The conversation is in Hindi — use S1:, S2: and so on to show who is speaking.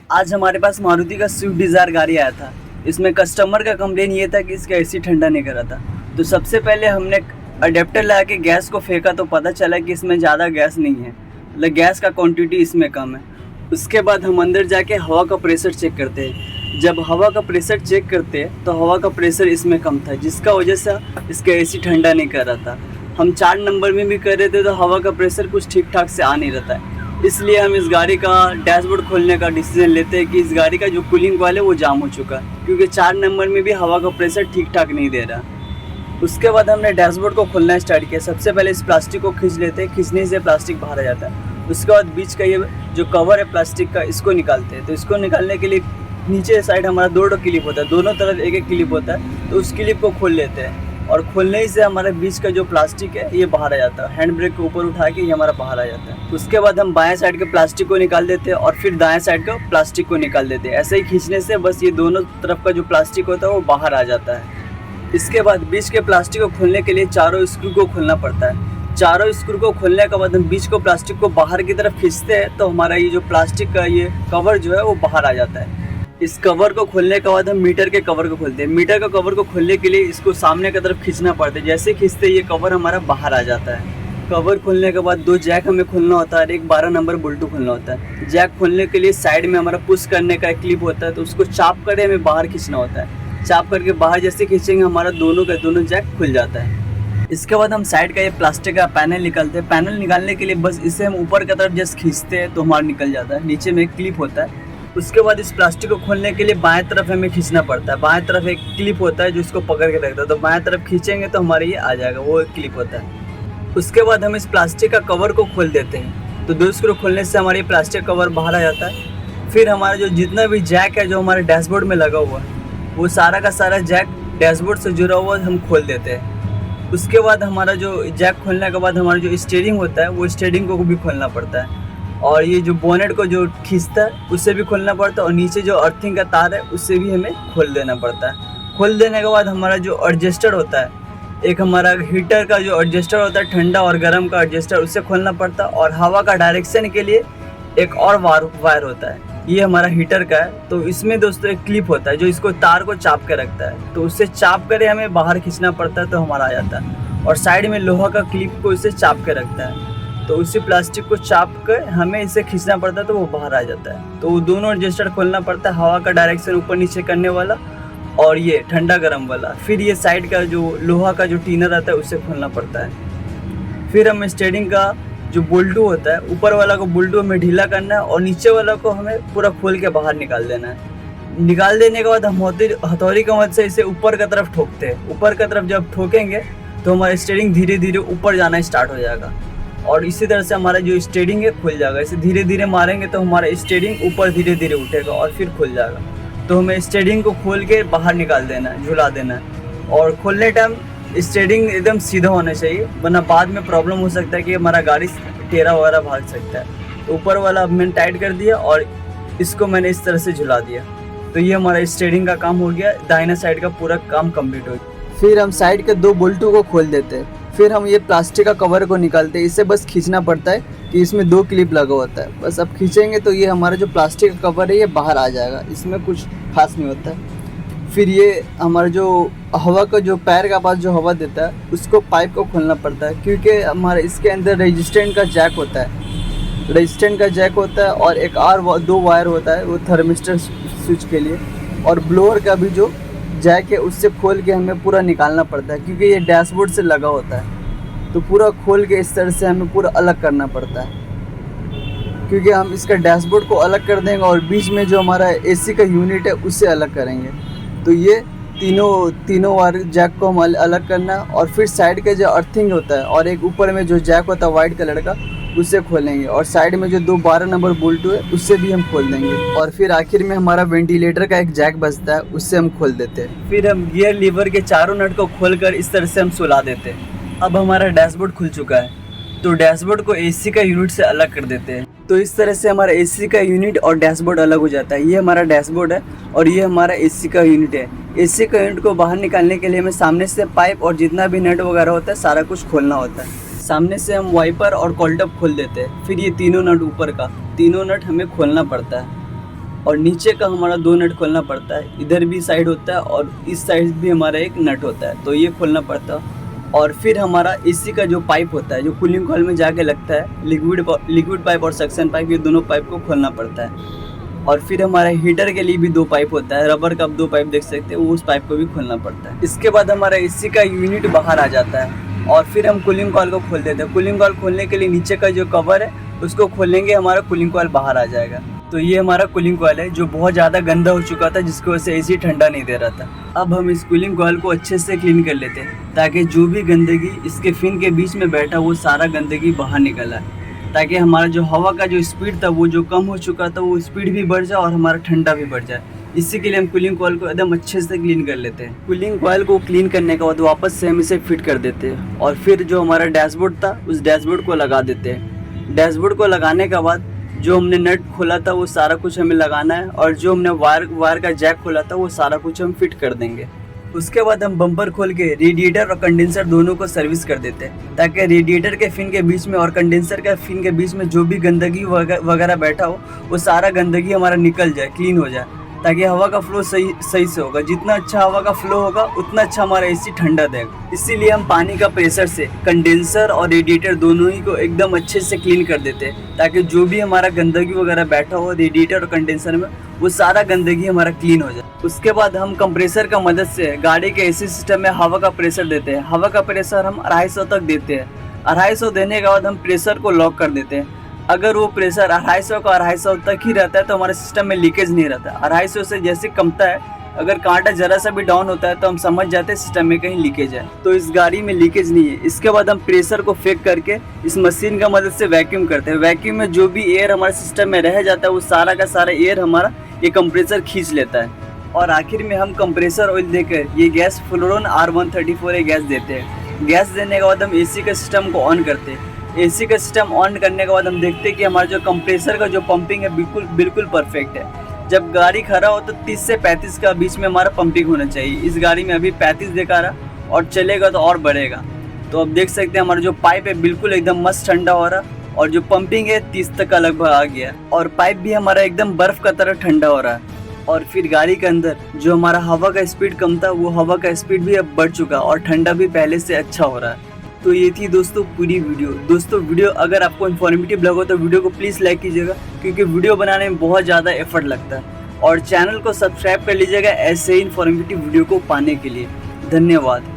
S1: आज हमारे पास मारुति का स्विफ्ट डिज़ायर गाड़ी आया था। इसमें कस्टमर का कंप्लेन ये था कि इसका एसी ठंडा नहीं कर रहा था। तो सबसे पहले हमने अडेप्टर लगा के गैस को फेंका तो पता चला कि इसमें ज़्यादा गैस नहीं है, मतलब गैस का क्वांटिटी इसमें कम है। उसके बाद हम अंदर जाके हवा का प्रेशर चेक करते हैं। जब हवा का प्रेशर चेक करते हैं तो हवा का प्रेशर इसमें कम था, जिसका वजह से इसका एसी ठंडा नहीं कर रहा था। हम 4 नंबर में भी कर रहे थे तो हवा का प्रेशर कुछ ठीक ठाक से आ नहीं रहता है। इसलिए हम इस गाड़ी का डैशबोर्ड खोलने का डिसीजन लेते हैं कि इस गाड़ी का जो कूलिंग कॉइल है वो जाम हो चुका है, क्योंकि 4 नंबर में भी हवा का प्रेशर ठीक ठाक नहीं दे रहा। उसके बाद हमने डैशबोर्ड को खोलना स्टार्ट किया। सबसे पहले इस प्लास्टिक को खींच लेते हैं, खींचने से प्लास्टिक बाहर आ जाता है। उसके बाद बीच का ये जो कवर है प्लास्टिक का, इसको निकालते हैं। तो इसको निकालने के लिए नीचे साइड हमारा 2 क्लिप होता है, दोनों तरफ एक क्लिप होता है। तो उस क्लिप को खोल लेते हैं और खोलने ही से हमारे बीच का जो प्लास्टिक है ये बाहर आ जाता है। हैंड ब्रेक को ऊपर उठा के ये हमारा बाहर आ जाता है। उसके बाद हम बाएं साइड के प्लास्टिक को निकाल देते हैं और फिर दाएं साइड का प्लास्टिक को निकाल देते हैं। ऐसे ही खींचने से बस ये दोनों तरफ का जो प्लास्टिक होता है वो बाहर आ जाता है। इसके बाद बीच के प्लास्टिक को खोलने के लिए चारों स्क्रू को खोलना पड़ता है। चारों स्क्रू को खोलने के बाद हम बीच को प्लास्टिक को बाहर की तरफ खींचते हैं तो हमारा ये जो प्लास्टिक का ये कवर जो है वो बाहर आ जाता है। इस कवर को खोलने के बाद हम मीटर के कवर को खोलते हैं। मीटर का कवर को खोलने के लिए इसको सामने की तरफ खींचना पड़ता है। जैसे खींचते ये कवर हमारा बाहर आ जाता है। कवर खोलने के बाद 2 जैक हमें खोलना होता है और एक 12 नंबर बोल्टू खोलना होता है। जैक खोलने के लिए साइड में हमारा पुश करने का एक क्लिप होता है, तो उसको चाप कर हमें बाहर खींचना होता है। चाप करके बाहर जैसे खींचेंगे हमारा दोनों जैक खुल जाता है। इसके बाद हम साइड का ये प्लास्टिक का पैनल निकालते हैं। पैनल निकालने के लिए बस इसे हम ऊपर की तरफ जस्ट खींचते हैं तो हमारा निकल जाता है। नीचे में एक क्लिप होता है। उसके बाद इस प्लास्टिक को खोलने के लिए बाएं तरफ हमें खींचना पड़ता है। बाएं तरफ एक क्लिप होता है जो इसको पकड़ के रखता है, तो बाएं तरफ खींचेंगे तो हमारे ये आ जाएगा, वो एक क्लिप होता है। उसके बाद हम इस प्लास्टिक का कवर को खोल देते हैं। तो 2 स्क्रू खोलने से हमारे प्लास्टिक कवर बाहर आ जाता है। फिर हमारा जो जितना भी जैक है जो हमारे डैशबोर्ड में लगा हुआ है वो सारा का सारा जैक डैशबोर्ड से जुड़ा हुआ हम खोल देते हैं। उसके बाद हमारा जो जैक खोलने के बाद हमारा जो स्टीयरिंग होता है वो स्टीयरिंग को भी खोलना पड़ता है। और ये जो बोनेट को जो खींचता है उससे भी खोलना पड़ता है। और नीचे जो अर्थिंग का तार है उससे भी हमें खोल देना पड़ता है। खोल देने के बाद हमारा जो एडजस्टर होता है, एक हमारा हीटर का जो एडजस्टर होता है, ठंडा और गर्म का एडजस्टर, उससे खोलना पड़ता है। और हवा का डायरेक्शन के लिए एक और वायर होता है, ये हमारा हीटर का है। तो इसमें दोस्तों एक क्लिप होता है जो इसको तार को चाप के रखता है, तो उससे चाप करे हमें बाहर खींचना पड़ता है तो हमारा आ जाता है। और साइड में लोहा का क्लिप को इसे चाप के रखता है, तो उसी प्लास्टिक को चाप कर हमें इसे खींचना पड़ता है तो वो बाहर आ जाता है। तो वो दोनों एडजस्टर खोलना पड़ता है, हवा का डायरेक्शन ऊपर नीचे करने वाला और ये ठंडा गर्म वाला। फिर ये साइड का जो लोहा का जो टीनर आता है उसे खोलना पड़ता है। फिर हम स्टीयरिंग का जो बोल्टू होता है, ऊपर वाला को बोल्टू हमें ढीला करना है और नीचे वाला को हमें पूरा खोल के बाहर निकाल देना है। निकाल देने के बाद हम हथौड़ी की मदद से इसे ऊपर की तरफ ठोकते हैं। ऊपर की तरफ जब ठोकेंगे तो हमारा स्टीयरिंग धीरे धीरे ऊपर जाना स्टार्ट हो जाएगा और इसी तरह से हमारा जो स्टीयरिंग है खुल जाएगा। इसे धीरे धीरे मारेंगे तो हमारा स्टीयरिंग ऊपर धीरे धीरे उठेगा और फिर खुल जाएगा। तो हमें स्टीयरिंग को खोल के बाहर निकाल देना है, झुला देना है। और खोलने टाइम स्टीयरिंग एकदम सीधा होना चाहिए, वरना बाद में प्रॉब्लम हो सकता है कि हमारा गाड़ी टेढ़ा वगैरह भाग सकता है। तो ऊपर वाला अब मैंने टाइट कर दिया और इसको मैंने इस तरह से झुला दिया। तो ये हमारा स्टीयरिंग का काम हो गया, दाहिना साइड का पूरा काम कम्प्लीट हो गया। फिर हम साइड के 2 बोल्टू को खोल देते हैं। फिर हम ये प्लास्टिक का कवर को निकालते हैं। इसे बस खींचना पड़ता है कि इसमें 2 क्लिप लगा होता है, बस अब खींचेंगे तो ये हमारा जो प्लास्टिक का कवर है ये बाहर आ जाएगा। इसमें कुछ खास नहीं होता है। फिर ये हमारा जो हवा का जो पैर का पास जो हवा देता है उसको पाइप को खोलना पड़ता है, क्योंकि हमारे इसके अंदर रेजिस्टेंट का जैक होता है। रेजिस्टेंट का जैक होता है और एक और 2 वायर होता है वो थर्मिस्टर स्विच के लिए। और ब्लोअर का भी जो जैक है उससे खोल के हमें पूरा निकालना पड़ता है, क्योंकि ये डैशबोर्ड से लगा होता है। तो पूरा खोल के इस तरह से हमें पूरा अलग करना पड़ता है, क्योंकि हम इसका डैशबोर्ड को अलग कर देंगे और बीच में जो हमारा एसी का यूनिट है उससे अलग करेंगे। तो ये तीनों वायर जैक को हम अलग करना है। और फिर साइड का जो अर्थिंग होता है और एक ऊपर में जो जैक होता है वाइट कलर का उससे खोलेंगे। और साइड में जो 2 12 नंबर बोल्टू है उससे भी हम खोल देंगे। और फिर आखिर में हमारा वेंटिलेटर का एक जैक बचता है, उससे हम खोल देते हैं। फिर हम गियर लीवर के चारों नट को खोलकर इस तरह से हम सुला देते हैं। अब हमारा डैशबोर्ड खुल चुका है, तो डैशबोर्ड को एसी का यूनिट से अलग कर देते हैं। तो इस तरह से हमारा एसी का यूनिट और डैशबोर्ड अलग हो जाता है। ये हमारा डैशबोर्ड है और ये हमारा एसी का यूनिट है। एसी का यूनिट को बाहर निकालने के लिए हमें सामने से पाइप और जितना भी नट वगैरह होता है सारा कुछ खोलना होता है। सामने से हम वाइपर और कॉल्टअप खोल देते हैं। फिर ये तीनों नट ऊपर का तीनों नट हमें खोलना पड़ता है। और नीचे का हमारा 2 नट खोलना पड़ता है, इधर भी साइड होता है और इस साइड भी हमारा एक नट होता है, तो ये खोलना पड़ता है। और फिर हमारा एसी का जो पाइप होता है जो कूलिंग कॉइल में जाके लगता है, लिक्विड पाइप और सक्शन पाइप, ये दोनों पाइप को खोलना पड़ता है। और फिर हमारा हीटर के लिए भी 2 पाइप होता है, रबर का आप 2 पाइप देख सकते हैं, वो उस पाइप को भी खोलना पड़ता है। इसके बाद हमारा एसी का यूनिट बाहर आ जाता है और फिर हम कूलिंग कॉइल को खोल देते हैं। कूलिंग कॉइल खोलने के लिए नीचे का जो कवर है उसको खोलेंगे, हमारा कूलिंग कॉइल बाहर आ जाएगा। तो ये हमारा कूलिंग कॉइल है जो बहुत ज़्यादा गंदा हो चुका था, जिसकी वजह से एसी ठंडा नहीं दे रहा था। अब हम इस कूलिंग कॉइल को अच्छे से क्लीन कर लेते हैं ताकि जो भी गंदगी इसके फिन के बीच में बैठा वो सारा गंदगी बाहर निकल आए, ताकि हमारा जो हवा का जो स्पीड था वो जो कम हो चुका था वो स्पीड भी बढ़ जाए और हमारा ठंडा भी बढ़ जाए। इसी के लिए हम कूलिंग कॉइल को एकदम अच्छे से क्लीन कर लेते हैं। कूलिंग कॉइल को क्लीन करने के बाद वापस से हम इसे फिट कर देते हैं और फिर जो हमारा डैशबोर्ड था उस डैशबोर्ड को लगा देते हैं। डैशबोर्ड को लगाने के बाद जो हमने नट खोला था वो सारा कुछ हमें लगाना है और जो हमने वायर का जैक खोला था वो सारा कुछ हम फिट कर देंगे। उसके बाद हम बम्पर खोल के रेडिएटर और कंडेंसर दोनों को सर्विस कर देते हैं, ताकि रेडिएटर के फिन के बीच में और कंडेंसर के फिन के बीच में जो भी गंदगी वगैरह बैठा हो वो सारा गंदगी हमारा निकल जाए, क्लीन हो जाए, ताकि हवा का फ्लो सही से होगा। जितना अच्छा हवा का फ्लो होगा उतना अच्छा हमारा एसी ठंडा देगा। इसीलिए हम पानी का प्रेशर से कंडेंसर और रेडिएटर दोनों ही को एकदम अच्छे से क्लीन कर देते हैं, ताकि जो भी हमारा गंदगी वगैरह बैठा हो रेडिएटर और कंडेंसर में वो सारा गंदगी हमारा क्लीन हो जाए। उसके बाद हम कंप्रेसर का मदद से गाड़ी के एसी सिस्टम में हवा का प्रेशर देते हैं। हवा का प्रेशर हम 250 तक देते हैं। 250 देने के बाद हम प्रेशर को लॉक कर देते हैं। अगर वो प्रेशर 250 का 250 तक ही रहता है तो हमारे सिस्टम में लीकेज नहीं रहता। 250 से जैसे कमता है, अगर कांटा जरा सा भी डाउन होता है तो हम समझ जाते हैं सिस्टम में कहीं लीकेज है, तो इस गाड़ी में लीकेज नहीं है। इसके बाद हम प्रेशर को फेंक करके इस मशीन का मदद से वैक्यूम करते हैं। वैक्यूम में जो भी एयर हमारे सिस्टम में रह जाता है वो सारा का सारा एयर हमारा ये कंप्रेसर खींच लेता है। और आखिर में हम कंप्रेसर ऑयल देकर ये गैस फ्लोरोन R134 ये गैस देते हैं। गैस देने के बाद हम एसी का सिस्टम को ऑन करते हैं। एसी का सिस्टम ऑन करने के बाद हम देखते हैं कि हमारा जो कंप्रेसर का जो पंपिंग है बिल्कुल परफेक्ट है। जब गाड़ी खड़ा हो तो 30 से 35 का बीच में हमारा पंपिंग होना चाहिए। इस गाड़ी में अभी 35 दिखा रहा और चलेगा तो और बढ़ेगा। तो अब देख सकते हैं हमारा जो पाइप है बिल्कुल एकदम मस्त ठंडा हो रहा और जो पंपिंग है 30 तक का लगभग आ गया और पाइप भी हमारा एकदम बर्फ का तरह ठंडा हो रहा है। और फिर गाड़ी के अंदर जो हमारा हवा का स्पीड कम था वो हवा का स्पीड भी अब बढ़ चुका और ठंडा भी पहले से अच्छा हो रहा है। तो ये थी दोस्तों पूरी वीडियो। दोस्तों वीडियो अगर आपको इन्फॉर्मेटिव लगा तो वीडियो को प्लीज़ लाइक कीजिएगा, क्योंकि वीडियो बनाने में बहुत ज़्यादा एफर्ट लगता है। और चैनल को सब्सक्राइब कर लीजिएगा ऐसे ही इन्फॉर्मेटिव वीडियो को पाने के लिए। धन्यवाद।